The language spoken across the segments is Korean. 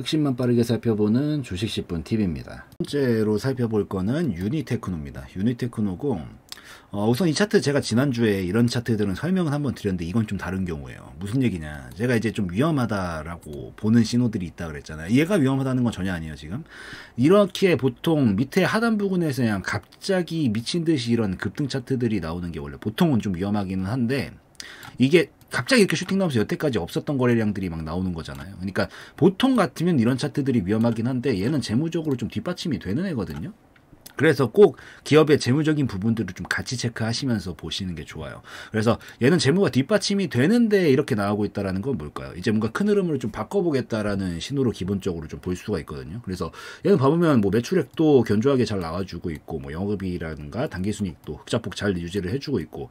핵심만 빠르게 살펴보는 주식 10분 팁입니다. 첫 번째로 살펴볼 거는 유니테크노입니다. 유니테크노고 우선 이 차트 제가 지난주에 이런 차트들은 설명을 한번 드렸는데 이건 좀 다른 경우예요. 무슨 얘기냐, 제가 이제 좀 위험하다라고 보는 신호들이 있다 그랬잖아요. 얘가 위험하다는 건 전혀 아니에요. 지금 이렇게 보통 밑에 하단 부분에서 그냥 갑자기 미친 듯이 이런 급등 차트들이 나오는 게 원래 보통은 좀 위험하기는 한데, 이게 갑자기 이렇게 슈팅 나오면서 여태까지 없었던 거래량들이 막 나오는 거잖아요. 그러니까 보통 같으면 이런 차트들이 위험하긴 한데 얘는 재무적으로 좀 뒷받침이 되는 애거든요. 그래서 꼭 기업의 재무적인 부분들을 좀 같이 체크하시면서 보시는 게 좋아요. 그래서 얘는 재무가 뒷받침이 되는데 이렇게 나오고 있다는 건 뭘까요? 이제 뭔가 큰 흐름을 좀 바꿔보겠다라는 신호로 기본적으로 좀 볼 수가 있거든요. 그래서 얘는 봐보면 뭐 매출액도 견조하게 잘 나와주고 있고, 뭐 영업이익이라든가 당기순이익도 흑자폭 잘 유지를 해주고 있고,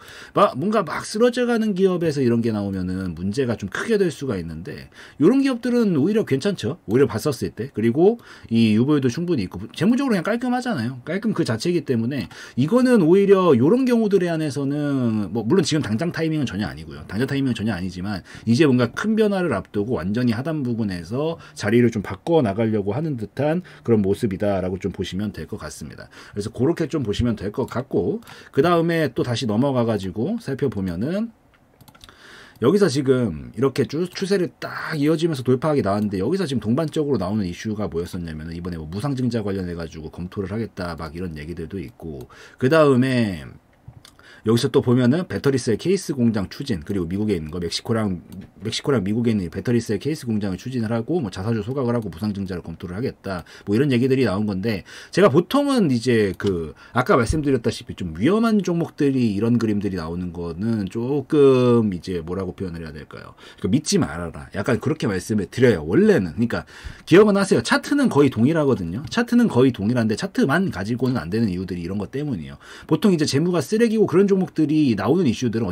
뭔가 막 쓰러져가는 기업에서 이런 게 나오면은 문제가 좀 크게 될 수가 있는데, 이런 기업들은 오히려 괜찮죠. 오히려 봤었을 때. 그리고 이 유보율도 충분히 있고 재무적으로 그냥 깔끔하잖아요. 깔끔 그 자체이기 때문에 이거는 오히려 이런 경우들에 한해서는 뭐 물론 지금 당장 타이밍은 전혀 아니고요. 당장 타이밍은 전혀 아니지만 이제 뭔가 큰 변화를 앞두고 완전히 하단 부분에서 자리를 좀 바꿔 나가려고 하는 듯한 그런 모습이다라고 좀 보시면 될 것 같습니다. 그래서 그렇게 좀 보시면 될 것 같고, 그 다음에 또 다시 넘어가 가지고 살펴보면은 여기서 지금 이렇게 추세를 딱 이어지면서 돌파하게 나왔는데, 여기서 지금 동반적으로 나오는 이슈가 뭐였었냐면 이번에 뭐 무상증자 관련해 가지고 검토를 하겠다 막 이런 얘기들도 있고, 그 다음에 여기서 또 보면은 배터리셀 케이스 공장 추진, 그리고 미국에 있는 거 멕시코랑 미국에 있는 배터리셀 케이스 공장을 추진을 하고 뭐 자사주 소각을 하고 무상증자를 검토를 하겠다, 뭐 이런 얘기들이 나온 건데, 제가 보통은 이제 그 아까 말씀드렸다시피 좀 위험한 종목들이 이런 그림들이 나오는 거는 조금 이제 뭐라고 표현을 해야 될까요? 그러니까 믿지 말아라, 약간 그렇게 말씀을 드려요. 원래는. 그러니까 기억은 하세요. 차트는 거의 동일하거든요. 차트는 거의 동일한데 차트만 가지고는 안 되는 이유들이 이런 것 때문이에요. 보통 이제 재무가 쓰레기고 그런 종목들이 나오는 이슈들은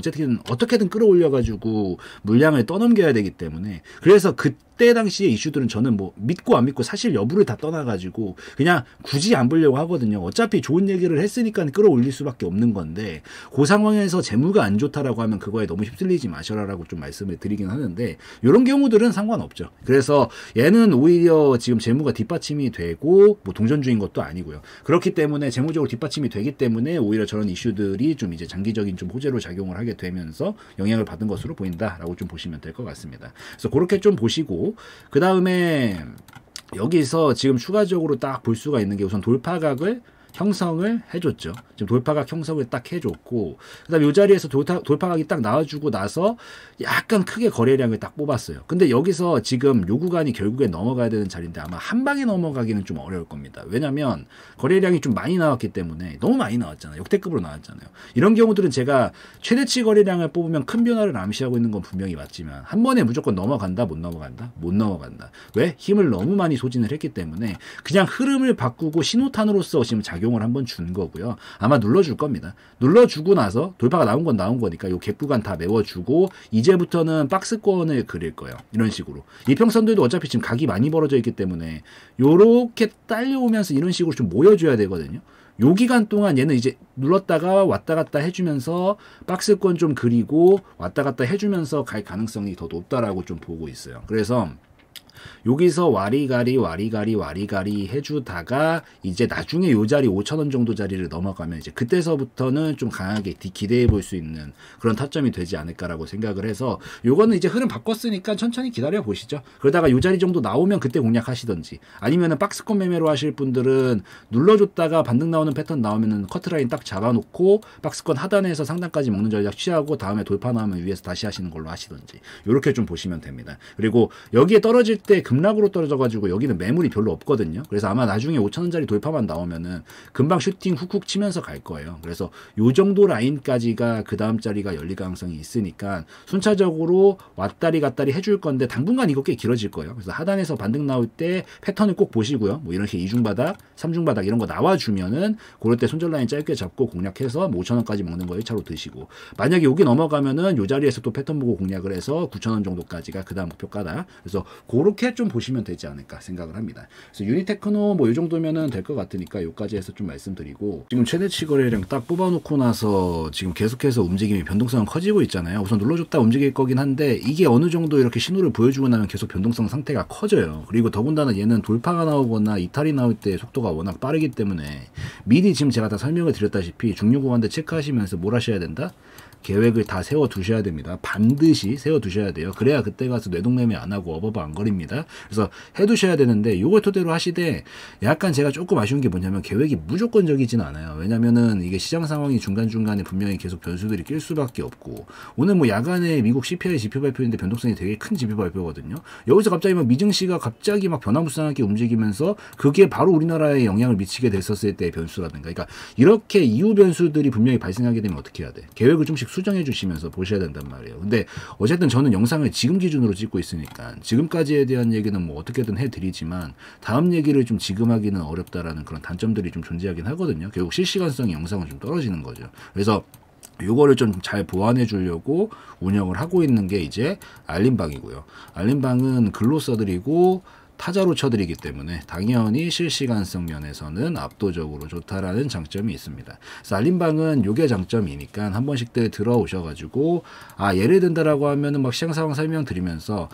어떻게든 끌어올려가지고 물량을 떠넘겨야 되기 때문에, 그래서 그때 당시의 이슈들은 저는 뭐 믿고 안 믿고 사실 여부를 다 떠나가지고 그냥 굳이 안 보려고 하거든요. 어차피 좋은 얘기를 했으니까 끌어올릴 수밖에 없는 건데, 그 상황에서 재무가 안 좋다라고 하면 그거에 너무 휩쓸리지 마셔라라고 좀 말씀을 드리긴 하는데, 이런 경우들은 상관없죠. 그래서 얘는 오히려 지금 재무가 뒷받침이 되고 뭐 동전주인 것도 아니고요. 그렇기 때문에 재무적으로 뒷받침이 되기 때문에 오히려 저런 이슈들이 좀 이제 장기적인 좀 호재로 작용을 하게 되면서 영향을 받은 것으로 보인다라고 좀 보시면 될 것 같습니다. 그래서 그렇게 좀 보시고, 그 다음에 여기서 지금 추가적으로 딱 볼 수가 있는 게 우선 돌파각을 형성을 해줬죠. 지금 돌파각 형성을 딱 해줬고, 그 다음에 이 자리에서 돌파각이 딱 나와주고 나서 약간 크게 거래량을 딱 뽑았어요. 근데 여기서 지금 요 구간이 결국에 넘어가야 되는 자리인데 아마 한 방에 넘어가기는 좀 어려울 겁니다. 왜냐면 거래량이 좀 많이 나왔기 때문에, 너무 많이 나왔잖아요. 역대급으로 나왔잖아요. 이런 경우들은 제가 최대치 거래량을 뽑으면 큰 변화를 암시하고 있는 건 분명히 맞지만, 한 번에 무조건 넘어간다? 못 넘어간다? 못 넘어간다. 왜? 힘을 너무 많이 소진을 했기 때문에 그냥 흐름을 바꾸고 신호탄으로서 지금 작용을 한번 준 거고요. 아마 눌러줄 겁니다. 눌러주고 나서 돌파가 나온 건 나온 거니까 요 갭 구간 다 메워주고 이제부터는 박스권을 그릴 거예요. 이런 식으로. 이평선들도 어차피 지금 각이 많이 벌어져 있기 때문에 요렇게 딸려오면서 이런 식으로 좀 모여줘야 되거든요. 요 기간 동안 얘는 이제 눌렀다가 왔다 갔다 해주면서 박스권 좀 그리고 왔다 갔다 해주면서 갈 가능성이 더 높다라고 좀 보고 있어요. 그래서 여기서 와리가리 해주다가 이제 나중에 요 자리 5,000원 정도 자리를 넘어가면 이제 그때서부터는 좀 강하게 기대해 볼 수 있는 그런 타점이 되지 않을까라고 생각을 해서, 요거는 이제 흐름 바꿨으니까 천천히 기다려 보시죠. 그러다가 요 자리 정도 나오면 그때 공략하시던지, 아니면은 박스권 매매로 하실 분들은 눌러줬다가 반등 나오는 패턴 나오면은 커트라인 딱 잡아놓고 박스권 하단에서 상단까지 먹는 전략 취하고 다음에 돌파 나오면 위에서 다시 하시는 걸로 하시던지, 요렇게 좀 보시면 됩니다. 그리고 여기에 떨어질 때 급락으로 떨어져가지고 여기는 매물이 별로 없거든요. 그래서 아마 나중에 5,000원짜리 돌파만 나오면은 금방 슈팅 훅훅 치면서 갈 거예요. 그래서 요 정도 라인까지가 그 다음 자리가 열릴 가능성이 있으니까 순차적으로 왔다리 갔다리 해줄 건데, 당분간 이거 꽤 길어질 거예요. 그래서 하단에서 반등 나올 때 패턴을 꼭 보시고요. 뭐 이렇게 2중바닥, 3중바닥 이런 거 나와주면은 그럴 때 손절 라인 짧게 잡고 공략해서 뭐 5,000원까지 먹는 거 1차로 드시고, 만약에 여기 넘어가면은 요 자리에서 또 패턴 보고 공략을 해서 9,000원 정도까지가 그 다음 목표가다. 그래서 그렇게 요렇게 좀 보시면 되지 않을까 생각을 합니다. 그래서 유니테크노 뭐 이 정도면은 될 것 같으니까 요까지 해서 좀 말씀드리고, 지금 최대치 거래량 딱 뽑아놓고 나서 지금 계속해서 움직임이 변동성은 커지고 있잖아요. 우선 눌러줬다 움직일 거긴 한데 이게 어느 정도 이렇게 신호를 보여주고 나면 계속 변동성 상태가 커져요. 그리고 더군다나 얘는 돌파가 나오거나 이탈이 나올 때 속도가 워낙 빠르기 때문에 미리 지금 제가 다 설명을 드렸다시피 중요 구간들 체크하시면서 뭘 하셔야 된다? 계획을 다 세워 두셔야 됩니다. 반드시 세워 두셔야 돼요. 그래야 그때 가서 뇌동매매 안 하고 어버버 안 거립니다. 그래서 해 두셔야 되는데 요걸 토대로 하시되, 약간 제가 조금 아쉬운 게 뭐냐면 계획이 무조건적이진 않아요. 왜냐면은 이게 시장 상황이 중간중간에 분명히 계속 변수들이 낄 수밖에 없고, 오늘 뭐 야간에 미국 CPI 지표 발표인데 변동성이 되게 큰 지표 발표거든요. 여기서 갑자기 막 미증시가 갑자기 막 변화무쌍하게 움직이면서 그게 바로 우리나라에 영향을 미치게 됐었을 때의 변수라든가, 그러니까 이렇게 이후 변수들이 분명히 발생하게 되면 어떻게 해야 돼? 계획을 좀씩 수정해 주시면서 보셔야 된단 말이에요. 근데 어쨌든 저는 영상을 지금 기준으로 찍고 있으니까 지금까지에 대한 얘기는 뭐 어떻게든 해드리지만 다음 얘기를 좀 지금 하기는 어렵다라는 그런 단점들이 좀 존재하긴 하거든요. 결국 실시간성이 영상은 좀 떨어지는 거죠. 그래서 요거를 좀 잘 보완해 주려고 운영을 하고 있는 게 이제 알림방이고요. 알림방은 글로 써드리고 타자로 쳐드리기 때문에 당연히 실시간성 면에서는 압도적으로 좋다라는 장점이 있습니다. 그래서 알림방은 요게 장점이니까 한 번씩들 들어오셔가지고, 예를 든다라고 하면은 막 시장 상황 설명드리면서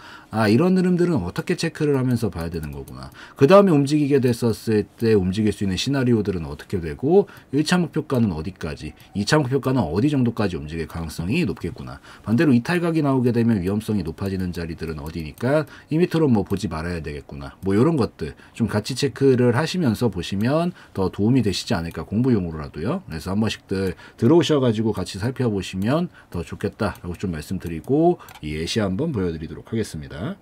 이런 흐름들은 어떻게 체크를 하면서 봐야 되는 거구나. 그 다음에 움직이게 됐었을 때 움직일 수 있는 시나리오들은 어떻게 되고 1차 목표가는 어디까지, 2차 목표가는 어디 정도까지 움직일 가능성이 높겠구나. 반대로 이탈각이 나오게 되면 위험성이 높아지는 자리들은 어디니까 이미터로 뭐 보지 말아야 되겠구나. 뭐 이런 것들 좀 같이 체크를 하시면서 보시면 더 도움이 되시지 않을까, 공부용으로라도요. 그래서 한 번씩들 들어오셔가지고 같이 살펴보시면 더 좋겠다라고 좀 말씀드리고, 이 예시 한번 보여드리도록 하겠습니다.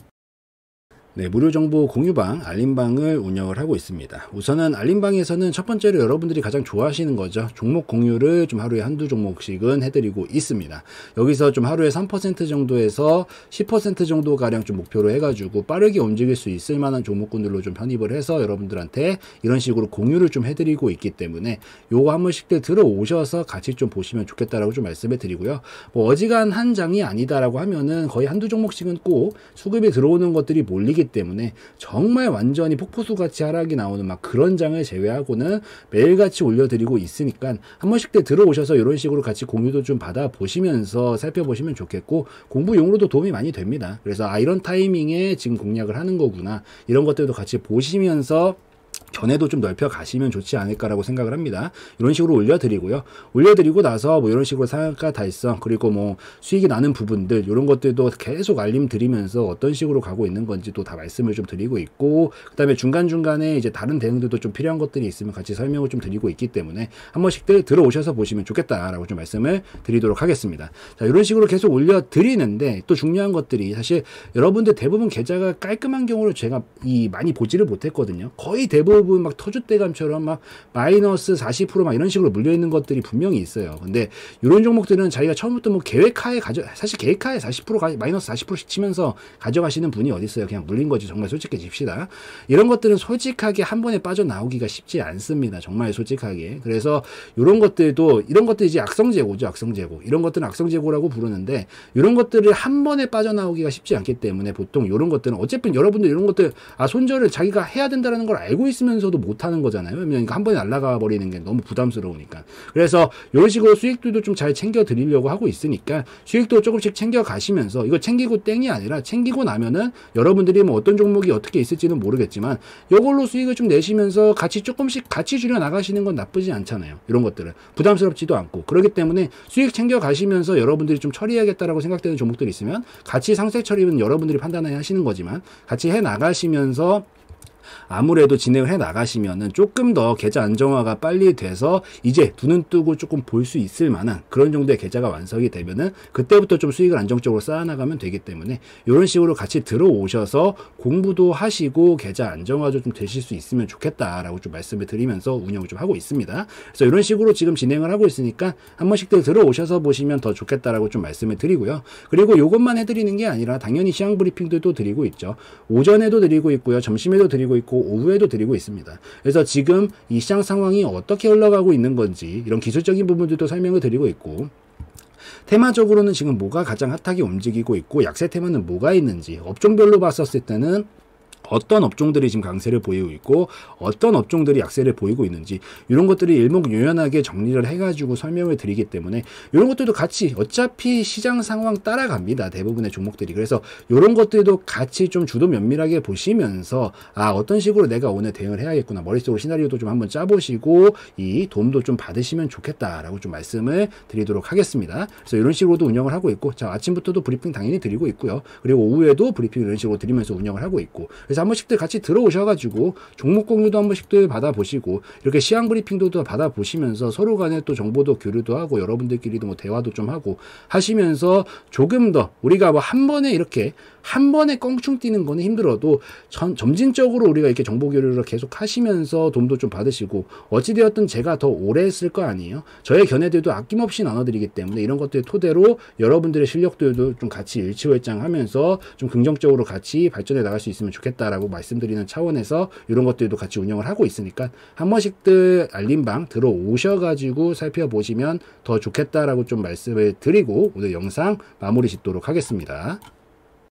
네, 무료 정보 공유방, 알림방을 운영을 하고 있습니다. 우선은 알림방에서는 첫 번째로 여러분들이 가장 좋아하시는 거죠. 종목 공유를 좀 하루에 한두 종목씩은 해드리고 있습니다. 여기서 좀 하루에 3% 정도에서 10% 정도 가량 좀 목표로 해가지고 빠르게 움직일 수 있을 만한 종목군들로 좀 편입을 해서 여러분들한테 이런 식으로 공유를 좀 해드리고 있기 때문에 요거 한 번씩들 들어오셔서 같이 좀 보시면 좋겠다라고 좀 말씀을 드리고요. 뭐 어지간한 장이 아니다라고 하면은 거의 한두 종목씩은 꼭 수급이 들어오는 것들이 몰리기 때문에 정말 완전히 폭포수같이 하락이 나오는 막 그런 장을 제외하고는 매일같이 올려드리고 있으니까 한 번씩들 들어오셔서 이런 식으로 같이 공유도 좀 받아보시면서 살펴보시면 좋겠고, 공부용으로도 도움이 많이 됩니다. 그래서 이런 타이밍에 지금 공략을 하는 거구나, 이런 것들도 같이 보시면서 견해도 좀 넓혀 가시면 좋지 않을까라고 생각을 합니다. 이런 식으로 올려드리고요. 올려드리고 나서 뭐 이런 식으로 상한가 달성, 그리고 뭐 수익이 나는 부분들, 이런 것들도 계속 알림 드리면서 어떤 식으로 가고 있는 건지도 다 말씀을 좀 드리고 있고, 그 다음에 중간중간에 이제 다른 대응들도 좀 필요한 것들이 있으면 같이 설명을 좀 드리고 있기 때문에 한 번씩들 들어오셔서 보시면 좋겠다라고 좀 말씀을 드리도록 하겠습니다. 자, 이런 식으로 계속 올려드리는데 또 중요한 것들이, 사실 여러분들 대부분 계좌가 깔끔한 경우를 제가 많이 보지를 못했거든요. 거의 대부분 막 터줏대감처럼 막 마이너스 40% 이런 식으로 물려있는 것들이 분명히 있어요. 근데 이런 종목들은 자기가 처음부터 뭐 계획하에 사실 계획하에 40% 마이너스 40%씩 치면서 가져가시는 분이 어디 있어요. 그냥 물린 거지. 정말 솔직해집시다. 이런 것들은 솔직하게 한 번에 빠져나오기가 쉽지 않습니다. 정말 솔직하게. 그래서 이런 것들도, 이런 것들이 이제 악성재고죠. 악성재고. 이런 것들은 악성재고라고 부르는데, 이런 것들을 한 번에 빠져나오기가 쉽지 않기 때문에 보통 이런 것들은, 어쨌든 여러분들 이런 것들 손절을 자기가 해야 된다는 걸 알고 있으면서도 못하는 거잖아요. 그러니까 한 번에 날아가 버리는 게 너무 부담스러우니까. 그래서 이런 식으로 수익들도 좀 잘 챙겨 드리려고 하고 있으니까 수익도 조금씩 챙겨 가시면서, 이거 챙기고 땡이 아니라 챙기고 나면은 여러분들이 뭐 어떤 종목이 어떻게 있을지는 모르겠지만 이걸로 수익을 좀 내시면서 같이 조금씩 같이 줄여 나가시는 건 나쁘지 않잖아요. 이런 것들은 부담스럽지도 않고. 그렇기 때문에 수익 챙겨 가시면서 여러분들이 좀 처리해야겠다라고 생각되는 종목들이 있으면 같이 상세 처리는 여러분들이 판단해야 하시는 거지만 같이 해 나가시면서 아무래도 진행을 해 나가시면은 조금 더 계좌 안정화가 빨리 돼서 이제 두 눈 뜨고 조금 볼 수 있을 만한 그런 정도의 계좌가 완성이 되면은 그때부터 좀 수익을 안정적으로 쌓아나가면 되기 때문에 이런 식으로 같이 들어오셔서 공부도 하시고 계좌 안정화도 좀 되실 수 있으면 좋겠다라고 좀 말씀을 드리면서 운영을 좀 하고 있습니다. 그래서 이런 식으로 지금 진행을 하고 있으니까 한 번씩들 들어오셔서 보시면 더 좋겠다라고 좀 말씀을 드리고요. 그리고 이것만 해드리는 게 아니라 당연히 시황 브리핑들도 드리고 있죠. 오전에도 드리고 있고요. 점심에도 드리고 있고 오후에도 드리고 있습니다. 그래서 지금 이 시장 상황이 어떻게 흘러가고 있는 건지 이런 기술적인 부분들도 설명을 드리고 있고, 테마적으로는 지금 뭐가 가장 핫하게 움직이고 있고 약세 테마는 뭐가 있는지 업종별로 봤었을 때는 어떤 업종들이 지금 강세를 보이고 있고 어떤 업종들이 약세를 보이고 있는지 이런 것들이 일목요연하게 정리를 해가지고 설명을 드리기 때문에 이런 것들도 같이 어차피 시장 상황 따라갑니다. 대부분의 종목들이. 그래서 이런 것들도 같이 좀 주도 면밀하게 보시면서 어떤 식으로 내가 오늘 대응을 해야겠구나. 머릿속으로 시나리오도 좀 한번 짜보시고 이 도움도 좀 받으시면 좋겠다라고 좀 말씀을 드리도록 하겠습니다. 그래서 이런 식으로도 운영을 하고 있고 자 아침부터도 브리핑 당연히 드리고 있고요. 그리고 오후에도 브리핑 이런 식으로 드리면서 운영을 하고 있고 그래서 한 번씩들 같이 들어오셔가지고 종목 공유도 한 번씩들 받아보시고 이렇게 시황 브리핑도 받아보시면서 서로 간에 또 정보도 교류도 하고 여러분들끼리도 뭐 대화도 좀 하고 하시면서 조금 더 우리가 뭐 한 번에 이렇게 한 번에 껑충 뛰는 거는 힘들어도 점진적으로 우리가 이렇게 정보 교류를 계속 하시면서 도움도 좀 받으시고 어찌되었든 제가 더 오래 했을 거 아니에요. 저의 견해들도 아낌없이 나눠드리기 때문에 이런 것들 토대로 여러분들의 실력들도 좀 같이 일치월장하면서 좀 긍정적으로 같이 발전해 나갈 수 있으면 좋겠다라고 말씀드리는 차원에서 이런 것들도 같이 운영을 하고 있으니까 한 번씩들 알림방 들어오셔가지고 살펴보시면 더 좋겠다라고 좀 말씀을 드리고 오늘 영상 마무리 짓도록 하겠습니다.